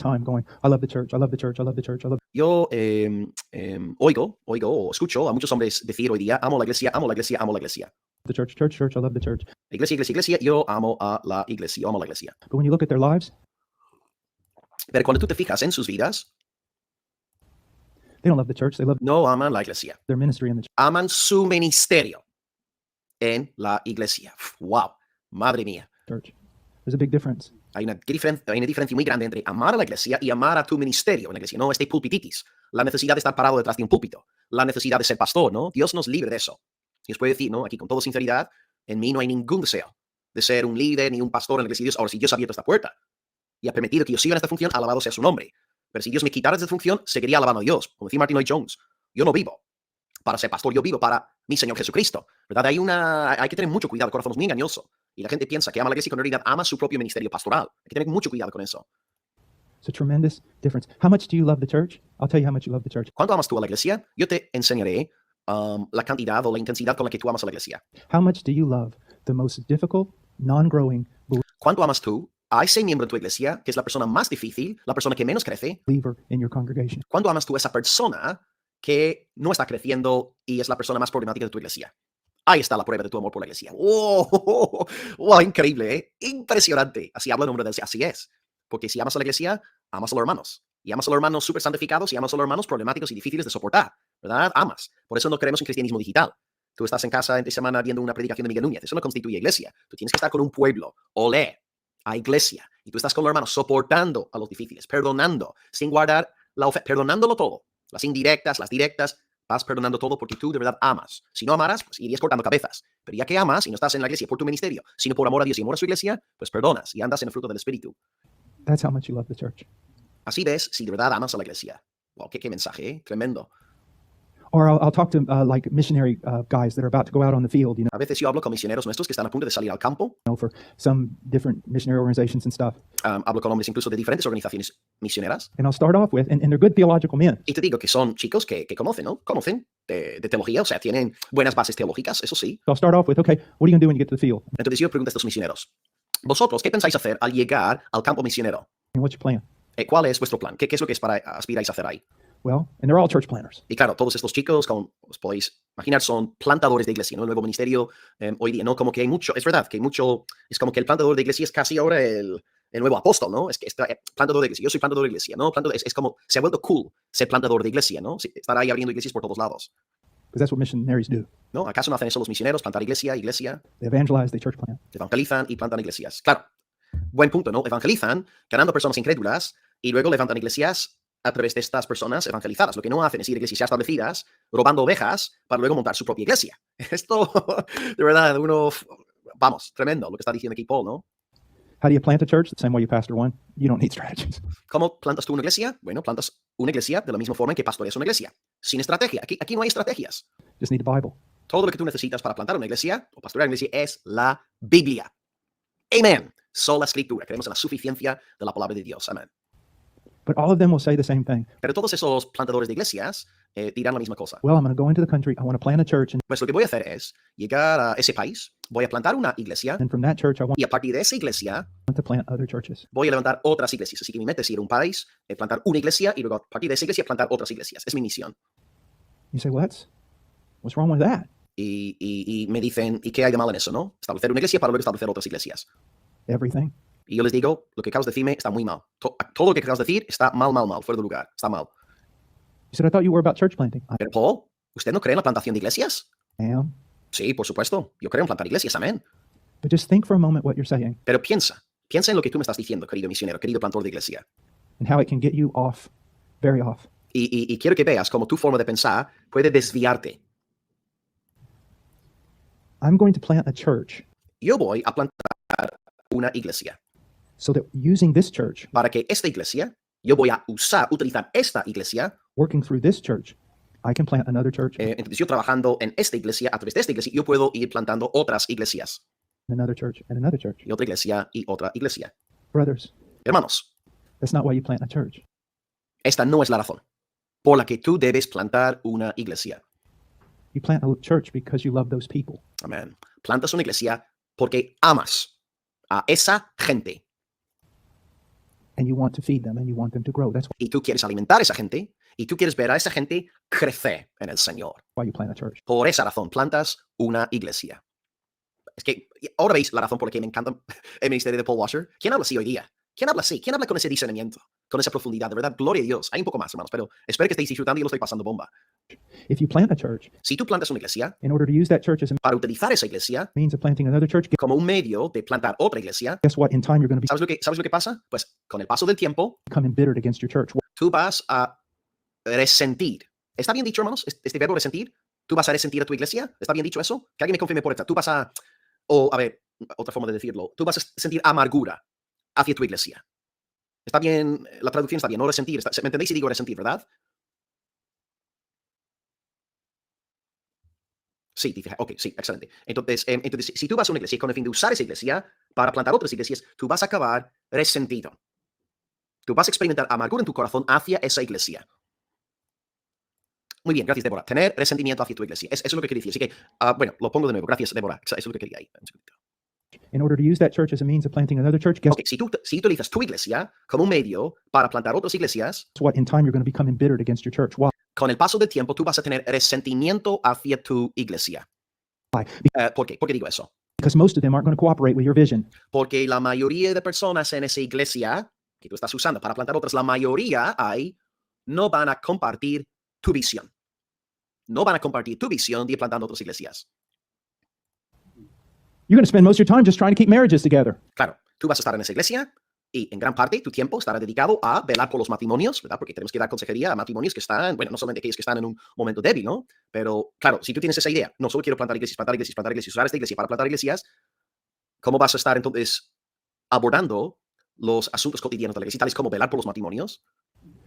time going, I love the church, I love the church, I love the church, I love Yo oigo o escucho a muchos hombres decir hoy día, amo la iglesia, amo la iglesia, amo la iglesia. the church, church, church, I love the church. Iglesia, iglesia, iglesia, yo amo a la iglesia, yo amo la iglesia. But when you look at their lives, Pero cuando tú te fijas en sus vidas, they don't love the church, they love no aman la iglesia. their ministry in the Aman su ministerio en la iglesia. Wow, madre mía. church. There's a big difference. Hay una diferencia muy grande entre amar a la iglesia y amar a tu ministerio en la iglesia. No este pulpititis, la necesidad de estar parado detrás de un púlpito, la necesidad de ser pastor, ¿no? Dios nos libre de eso. Dios puede decir, ¿no? Aquí con toda sinceridad, en mí no hay ningún deseo de ser un líder ni un pastor en la iglesia de Dios. Ahora, si Dios ha abierto esta puerta y ha permitido que yo siga en esta función, alabado sea su nombre. Pero si Dios me quitara esta función, seguiría alabando a Dios. Como decía Martin Lloyd Jones, yo no vivo para ser pastor, yo vivo para mi Señor Jesucristo, ¿verdad? Hay que tener mucho cuidado, el corazón es muy engañoso. Y la gente piensa que ama la iglesia y cuando en realidad ama su propio ministerio pastoral. Hay que tener mucho cuidado con eso. It's a tremendous difference. How much do you love the church? I'll tell you how much you love the church. ¿Cuánto amas tú a la iglesia? Yo te enseñaré la cantidad o la intensidad con la que tú amas a la iglesia. How much do you love the most difficult, non-growing ¿Cuánto amas tú a ese miembro de tu iglesia que es la persona más difícil, la persona que menos crece? believer in your congregation? ¿Cuánto amas tú a esa persona que no está creciendo y es la persona más problemática de tu iglesia? Ahí está la prueba de tu amor por la iglesia. ¡Wow! ¡Wow! Increíble, ¿eh? Impresionante. Así habla el nombre de Dios. Así es. Porque si amas a la iglesia, amas a los hermanos. Y amas a los hermanos súper santificados y amas a los hermanos problemáticos y difíciles de soportar. ¿Verdad? Amas. Por eso no creemos en cristianismo digital. Tú estás en casa entre semana viendo una predicación de Miguel Núñez. Eso no constituye iglesia. Tú tienes que estar con un pueblo. Olé. A iglesia. Y tú estás con los hermanos soportando a los difíciles, perdonando, sin guardar la ofensa, perdonándolo todo. Las indirectas, las directas. Vas perdonando todo porque tú de verdad amas. Si no amaras, pues irías cortando cabezas. Pero ya que amas y no estás en la iglesia por tu ministerio, sino por amor a Dios y amor a su iglesia, pues perdonas y andas en el fruto del Espíritu. That's how much you love the church. Así ves si de verdad amas a la iglesia. Wow, qué mensaje, ¿eh? Tremendo. Or I'll talk to like missionary guys that are about to go out on the field, A veces yo hablo con misioneros nuestros que están a punto de salir al campo. for some different missionary organizations and stuff. Hablo con hombres incluso de diferentes organizaciones misioneras. And I'll start off with, and they're good theological men. Y te digo que son chicos que conocen, ¿no? Conocen de teología, o sea, tienen buenas bases teológicas, eso sí. So I'll start off with, okay, what are you going to do when you get to the field? Entonces yo pregunto a estos misioneros, ¿vosotros qué pensáis hacer al llegar al campo misionero? And what's your plan? ¿Cuál es vuestro plan? ¿Qué es lo que aspiráis a hacer ahí? Well, and they're all church planners. Y claro, todos estos chicos, como os podéis imaginar, son plantadores de iglesia, ¿no? El nuevo ministerio hoy día, ¿no? Como que hay mucho, es verdad, que hay mucho, es como que el plantador de iglesia es casi ahora el nuevo apóstol, ¿no? Es que está plantador de iglesia, yo soy plantador de iglesia, ¿no? Es como, se ha vuelto cool ser plantador de iglesia, ¿no? Estar ahí abriendo iglesias por todos lados, Because that's what missionaries do. ¿no? ¿Acaso no hacen eso los misioneros? Plantar iglesia, They evangelize, they church plant. evangelizan y plantan iglesias. Claro, buen punto, ¿no? Evangelizan, ganando personas incrédulas y luego levantan iglesias a través de estas personas evangelizadas. Lo que no hacen es ir a iglesias ya establecidas, robando ovejas para luego montar su propia iglesia. Esto, de verdad, vamos, tremendo lo que está diciendo aquí Paul, ¿no? How do you plant a church? The same way you pastor one. You don't need strategies. ¿Cómo plantas tú una iglesia? Bueno, plantas una iglesia de la misma forma en que pastoreas una iglesia. Sin estrategia. Aquí no hay estrategias. Just need the Bible. Todo lo que tú necesitas para plantar una iglesia o pastorear una iglesia es la Biblia. Amén. Sola escritura. Creemos en la suficiencia de la palabra de Dios. Amén. But all of them will say the same thing. Pero todos esos plantadores de iglesias dirán la misma cosa. Well, I'm going to go into the country. I want to plant a church. And Pues lo que voy a hacer es llegar a ese país, voy a plantar una iglesia then from that church, I want y a partir de esa iglesia to plant other churches. voy a levantar otras iglesias. Así que mi meta es ir a un país, plantar una iglesia y luego a partir de esa iglesia plantar otras iglesias. Es mi misión. You say, well, what's wrong with that? Y me dicen, ¿y qué hay de mal en eso, no? Establecer una iglesia para luego establecer otras iglesias. Everything. Y yo les digo, lo que acabas de decirme está muy mal. Todo lo que acabas de decir está mal, fuera de lugar. Está mal. You said, I thought you were about church planting. I Pero Paul, ¿usted no cree en la plantación de iglesias? am. Sí, por supuesto. Yo creo en plantar iglesias, amén. But just think for a moment what you're saying Pero piensa en lo que tú me estás diciendo, querido misionero, querido plantor de iglesia. and how it can get you off, very off. Y quiero que veas cómo tu forma de pensar puede desviarte. I'm going to plant a church Yo voy a plantar una iglesia. so that using this church, Para que esta iglesia, yo voy a utilizar esta iglesia. working through this church, I can plant another church, Entonces yo trabajando en esta iglesia, a través de esta iglesia, yo puedo ir plantando otras iglesias. another church, and another church. Y otra iglesia y otra iglesia. Brothers, Hermanos, that's not why you plant a church. esta no es la razón por la que tú debes plantar una iglesia. You plant a church because you love those people. Amén. Plantas una iglesia porque amas a esa gente. and you want to feed them and you want them to grow. That's Y tú quieres alimentar a esa gente y tú quieres ver a esa gente crecer en el Señor. why you plant a church. Por esa razón plantas una iglesia. Es que ahora veis la razón por la que me encanta el ministerio de Paul Washer. ¿Quién habla así hoy día? ¿Quién habla así? ¿Quién habla con ese discernimiento? Con esa profundidad. De verdad, gloria a Dios. Hay un poco más, hermanos, pero espero que estéis disfrutando y yo lo estoy pasando bomba. If you plant a church, Si tú plantas una iglesia, in order to use that church as a para utilizar esa iglesia means of planting another church, como un medio de plantar otra iglesia, guess what? In time, you're going to ¿sabes lo que pasa? Pues con el paso del tiempo, become embittered against your church. tú vas a resentir. ¿Está bien dicho, hermanos? Este verbo resentir. ¿Tú vas a resentir a tu iglesia? ¿Está bien dicho eso? Que alguien me confirme por esta. Tú vas a, o a ver, otra forma de decirlo. Tú vas a sentir amargura hacia tu iglesia. Está bien, la traducción está bien, no resentir. ¿Me entendéis si digo resentir, verdad? Sí, dice, ok, sí, excelente. Entonces, si tú vas a una iglesia con el fin de usar esa iglesia para plantar otras iglesias, tú vas a acabar resentido. Tú vas a experimentar amargura en tu corazón hacia esa iglesia. Muy bien, gracias, Débora. Tener resentimiento hacia tu iglesia. Eso es lo que quería decir. Así que, bueno, lo pongo de nuevo. Gracias, Débora. Eso es lo que quería ahí. In order to use that church as a means of planting another church, guess Ok, si utilizas tu iglesia como un medio para plantar otras iglesias, what? In time, you're going to become embittered against your church. Why? con el paso del tiempo tú vas a tener resentimiento hacia tu iglesia. ¿Por qué? ¿Por qué digo eso? Because most of them aren't going to cooperate with your vision. Porque la mayoría de personas en esa iglesia que tú estás usando para plantar otras, la mayoría no van a compartir tu visión. No van a compartir tu visión de plantando otras iglesias. You're going to spend most of your time just trying to keep marriages together. Claro, tú vas a estar en esa iglesia y en gran parte tu tiempo estará dedicado a velar por los matrimonios, ¿verdad? Porque tenemos que dar consejería a matrimonios que están, bueno, no solamente aquellos que están en un momento débil, ¿no? Pero claro, si tú tienes esa idea, no solo quiero plantar iglesias, usar esta iglesia para plantar iglesias, ¿cómo vas a estar entonces abordando los asuntos cotidianos de la iglesia, tales como velar por los matrimonios?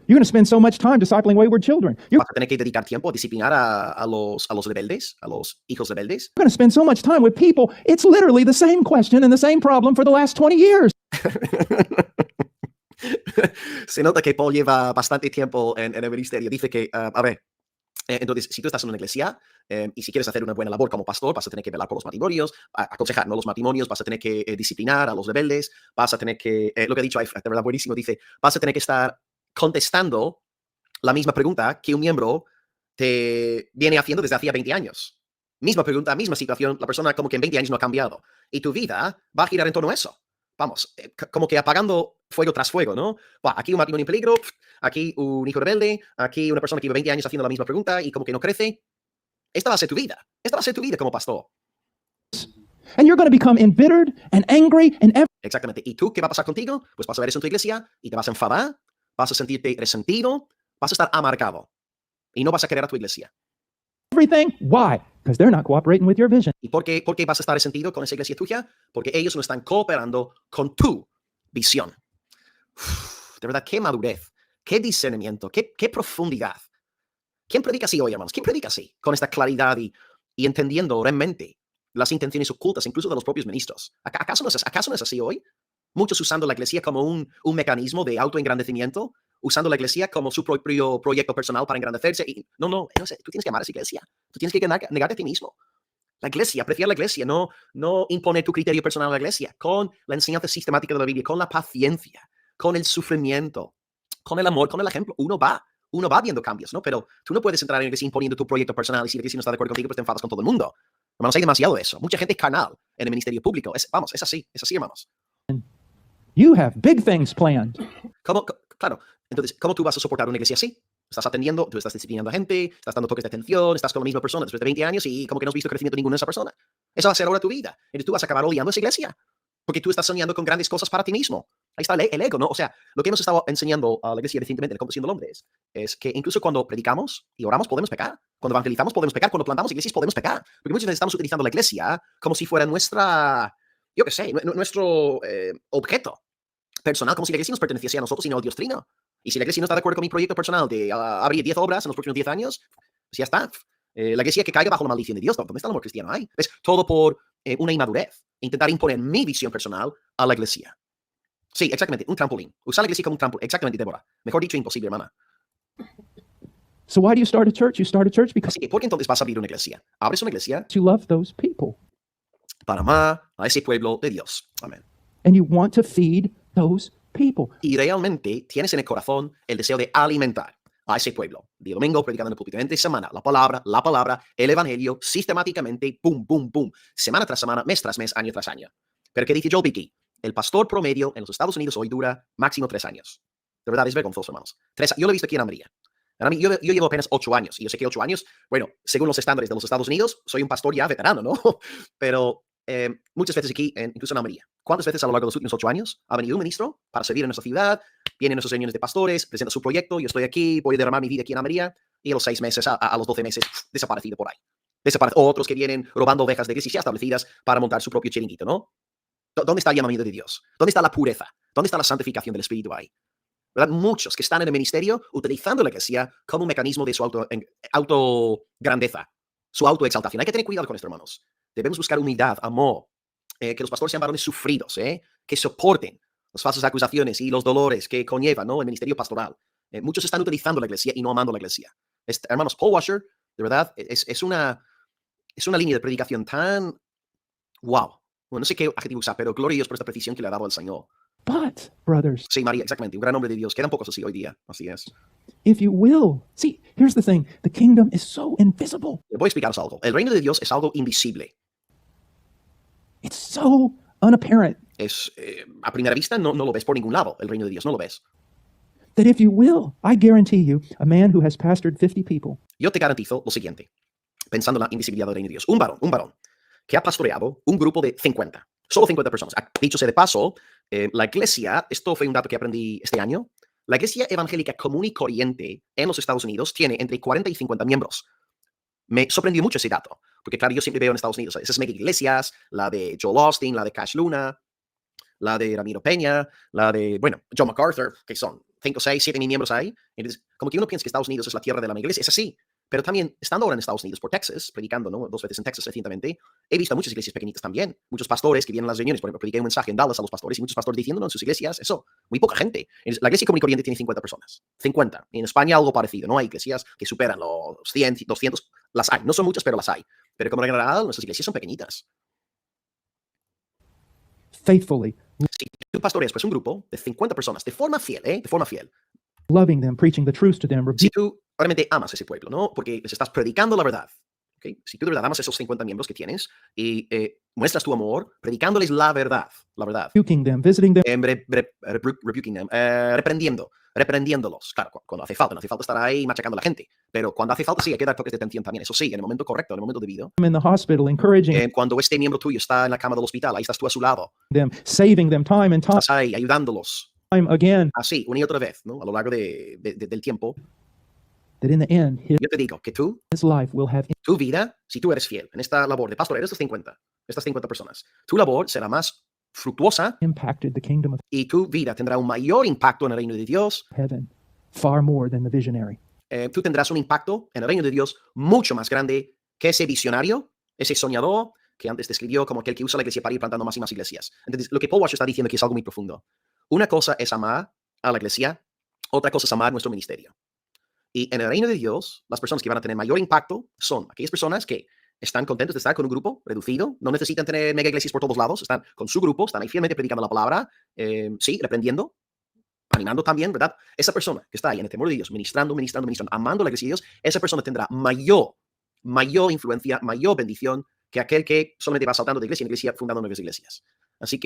You're going to spend so much time discipling wayward children. You're Vas a tener que dedicar tiempo a disciplinar a los rebeldes, a los hijos rebeldes. going to spend so much time with people. It's literally the same question and the same problem for the last 20 years. Se nota que Paul lleva bastante tiempo en el ministerio. Dice que, a ver, entonces, si tú estás en una iglesia y si quieres hacer una buena labor como pastor, vas a tener que velar por los matrimonios, aconsejar no los matrimonios, vas a tener que disciplinar a los rebeldes, vas a tener que, lo que ha dicho, de verdad buenísimo, dice, vas a tener que estar contestando la misma pregunta que un miembro te viene haciendo desde hacía 20 años. Misma pregunta, misma situación, la persona como que en 20 años no ha cambiado. Y tu vida va a girar en torno a eso. Vamos, como que apagando fuego tras fuego, ¿no? Aquí un matrimonio en peligro, aquí un hijo rebelde, aquí una persona que lleva 20 años haciendo la misma pregunta y como que no crece. Esta va a ser tu vida. Esta va a ser tu vida como pastor. And you're going to become embittered and angry and Exactamente. ¿Y tú qué va a pasar contigo? Pues vas a ver eso en tu iglesia y te vas a enfadar, vas a sentirte resentido, vas a estar amargado y no vas a querer a tu iglesia. everything. Why? Because they're not cooperating with your vision. ¿Y por qué vas a estar resentido con esa iglesia tuya? Porque ellos no están cooperando con tu visión. De verdad, qué madurez, qué discernimiento, qué profundidad. ¿Quién predica así hoy, hermanos? ¿Quién predica así? Con esta claridad y entendiendo realmente las intenciones ocultas, incluso de los propios ministros. ¿Acaso no es así hoy? Muchos usando la iglesia como un mecanismo de autoengrandecimiento, usando la iglesia como su propio proyecto personal para engrandecerse. Y no sé, tú tienes que amar a esa iglesia. Tú tienes que negarte a ti mismo. La iglesia, apreciar la iglesia, no imponer tu criterio personal a la iglesia, con la enseñanza sistemática de la Biblia, con la paciencia, con el sufrimiento, con el amor, con el ejemplo. Uno va viendo cambios, ¿no? Pero tú no puedes entrar en la iglesia imponiendo tu proyecto personal y si la iglesia no está de acuerdo contigo, pues te enfadas con todo el mundo. Hermanos, hay demasiado de eso. Mucha gente es carnal en el ministerio público. Es así, hermanos. You have big things planned. Claro, entonces, ¿cómo tú vas a soportar una iglesia así? Estás atendiendo, tú estás disciplinando a gente, estás dando toques de atención, estás con la misma persona después de 20 años y como que no has visto crecimiento ninguno de esa persona. Esa va a ser ahora tu vida. Entonces tú vas a acabar odiando esa iglesia porque tú estás soñando con grandes cosas para ti mismo. Ahí está el ego, ¿no? O sea, lo que hemos estado enseñando a la iglesia recientemente en la Confesión del Hombre es que incluso cuando predicamos y oramos podemos pecar. Cuando evangelizamos podemos pecar. Cuando plantamos iglesias podemos pecar. Porque muchas veces estamos utilizando la iglesia como si fuera nuestra, yo qué sé, nuestro objeto personal, como si la iglesia nos perteneciese a nosotros y no al Dios Trino. Y si la iglesia no está de acuerdo con mi proyecto personal de abrir 10 obras en los próximos 10 años, pues ya está. La iglesia que caiga bajo la maldición de Dios. ¿Dónde está el amor cristiano ahí? Es todo por una inmadurez. Intentar imponer mi visión personal a la iglesia. Sí, exactamente, un trampolín. Usar la iglesia como un trampolín. Exactamente, Débora. Mejor dicho, imposible, hermana. So why do you start a church? You start a church because Así que, ¿por qué entonces vas a abrir una iglesia? Abres una iglesia you love those people. para amar a ese pueblo de Dios. Amén. And you want to feed those people. Y realmente tienes en el corazón el deseo de alimentar a ese pueblo. Día domingo, predicando en el púlpito. Entre semana, la palabra, el evangelio, sistemáticamente, pum, pum, pum. Semana tras semana, mes tras mes, año tras año. Pero ¿qué dice Joel Bickey? El pastor promedio en los Estados Unidos hoy dura máximo 3 años. De verdad, es vergonzoso, hermanos. Yo lo he visto aquí en Almería. Yo llevo apenas 8 años. Y yo sé que 8 años, bueno, según los estándares de los Estados Unidos, soy un pastor ya veterano, ¿no? Pero muchas veces aquí, incluso en Almería, ¿cuántas veces a lo largo de los últimos 8 años ha venido un ministro para servir en nuestra ciudad? Vienen nuestras reuniones de pastores, presenta su proyecto, yo estoy aquí, voy a derramar mi vida aquí en Almería, y a los 6 meses, a los 12 meses, desaparecido por ahí. Otros que vienen robando ovejas de iglesias ya establecidas para montar su propio chiringuito, ¿no? ¿Dónde está el llamamiento de Dios? ¿Dónde está la pureza? ¿Dónde está la santificación del Espíritu ahí? ¿Verdad? Muchos que están en el ministerio utilizando la iglesia como un mecanismo de su autograndeza, su autoexaltación. Hay que tener cuidado con esto, hermanos. Debemos buscar humildad, amor, que los pastores sean varones sufridos, que soporten las falsas acusaciones y los dolores que conlleva, ¿no?, el ministerio pastoral. Muchos están utilizando la iglesia y no amando la iglesia. Hermanos, Paul Washer, de verdad, es una línea de predicación tan wow. Bueno, no sé qué adjetivo usar, pero gloria a Dios por esta precisión que le ha dado al Señor. But, brothers, Sí, María, exactamente. Un gran hombre de Dios. Quedan pocos así hoy día. Así es. if you will, see, here's the thing, the kingdom is so invisible. Voy a explicaros algo. El reino de Dios es algo invisible. It's so unapparent A primera vista no lo ves por ningún lado. El reino de Dios no lo ves. that if you will, I guarantee you, a man who has pastored 50 people Yo te garantizo lo siguiente, pensando en la invisibilidad del reino de Dios. Un varón que ha pastoreado un grupo de 50, solo 50 personas. Dicho sea de paso, la iglesia, esto fue un dato que aprendí este año, la iglesia evangélica común y corriente en los Estados Unidos tiene entre 40 y 50 miembros. Me sorprendió mucho ese dato, porque claro, yo siempre veo en Estados Unidos esas mega iglesias, la de Joel Austin, la de Cash Luna, la de Ramiro Peña, la de, bueno, John MacArthur, que son 5, 6, 7 mil miembros ahí. Entonces, como que uno piensa que Estados Unidos es la tierra de la mega iglesia, es así. Pero también, estando ahora en Estados Unidos por Texas, predicando, ¿no?, 2 veces en Texas recientemente, he visto muchas iglesias pequeñitas también. Muchos pastores que vienen a las reuniones, por ejemplo, prediqué un mensaje en Dallas a los pastores y muchos pastores diciéndolo en sus iglesias, eso, muy poca gente. La iglesia común y corriente tiene 50 personas. 50. En España algo parecido, ¿no? Hay iglesias que superan los 100, 200, las hay. No son muchas, pero las hay. Pero como regla general, nuestras iglesias son pequeñitas. faithfully, Si tú pastoreas pues un grupo de 50 personas de forma fiel, de forma fiel, loving them, preaching the truth to them, si tú realmente amas a ese pueblo, ¿no? Porque les estás predicando la verdad, ¿ok? Si tú de verdad amas a esos 50 miembros que tienes y muestras tu amor, predicándoles la verdad, rebuking them, visiting them, rebuking them, reprendiéndolos. Claro, cuando hace falta, no hace falta estar ahí machacando a la gente, pero cuando hace falta sí hay que dar toques de atención también, eso sí, en el momento correcto, en el momento debido. in the hospital, encouraging Cuando este miembro tuyo está en la cama del hospital, ahí estás tú a su lado, them, saving them time and estás ahí ayudándolos, time again, así, una y otra vez, ¿no? A lo largo del tiempo. that in the end, Yo te digo que his life will have tu vida, si tú eres fiel en esta labor de pastoreo, estas 50 personas, tu labor será más fructuosa impacted the kingdom of y tu vida tendrá un mayor impacto en el reino de Dios. heaven far more than the visionary. Tú tendrás un impacto en el reino de Dios mucho más grande que ese visionario, ese soñador que antes describió como aquel que usa la iglesia para ir plantando más y más iglesias. Entonces, lo que Paul Washer está diciendo aquí es algo muy profundo. Una cosa es amar a la iglesia, otra cosa es amar nuestro ministerio. Y en el reino de Dios, las personas que van a tener mayor impacto son aquellas personas que están contentos de estar con un grupo reducido, no necesitan tener mega iglesias por todos lados, están con su grupo, están ahí fielmente predicando la palabra, sí, reprendiendo, animando también, ¿verdad? Esa persona que está ahí en el temor de Dios, ministrando, amando la iglesia de Dios, esa persona tendrá mayor influencia, mayor bendición que aquel que solamente va saltando de iglesia en iglesia, fundando nuevas iglesias. Así que